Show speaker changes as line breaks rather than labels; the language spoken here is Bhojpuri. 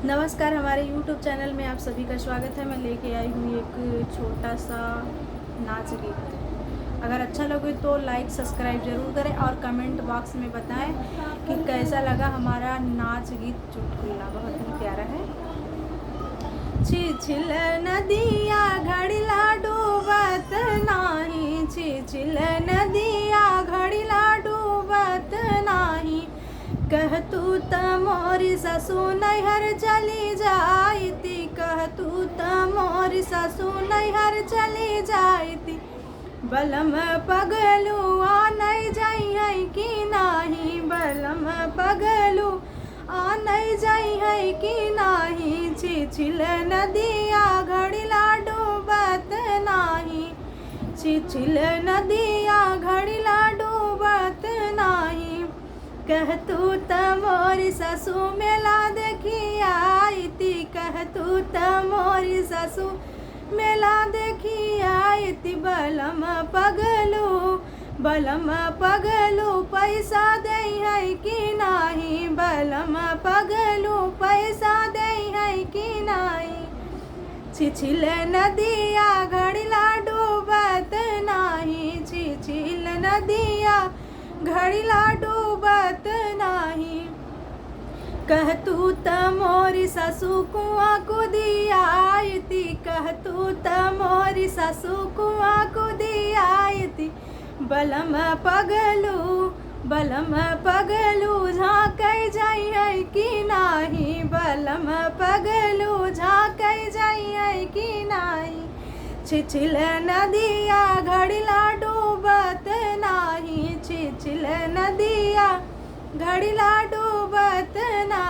नमस्कार, हमारे YouTube चैनल में आप सभी का स्वागत है। मैं लेके आई हूँ एक छोटा सा नाच गीत। अगर अच्छा लगे तो लाइक सब्सक्राइब ज़रूर करें और कमेंट बॉक्स में बताएं कि कैसा लगा हमारा नाच गीत चुटकुला। बहुत ही प्यारा है। छिछिल नदिया घड़िला डूबत नाही, छिछिल नदिया घड़िला डूबत नाही। कह तू त मोरी ससु नैहर चली जाइती, कह तू त मोरी ससु नैहर चली जाइती। बलम पगलू आ नहीं जाई है कि नाही, बलम पगलू आ नहीं जाई है कि नाही। छिछिल नदिया घड़िला डूबत नाही, छिछिल नदिया घड़िला डूबत नाही। कह तू त मोरी ससु मेला देखी आईती, कह तू त मोरी ससु मेला देखी आईती। बलम पगलू पैसा दे है कि नाही, बलम पगलू पैसा दे है कि नाही। छिछिल नदिया घड़िला डूबत नाही, छिछिल नदिया घड़िला डूबत नाही। कह तू त मोरी ससु कुआं कूदी आईती, कह तू त मोरी ससु कुआं कूदी आईती। बलम पगलू झाँक जाई है कि नाही, बलम पगलू झाँक जाई है कि नाही। छिछिल नदिया घड़िला डूबत नाही, छिछिल नदिया घड़िला डूबत नाही।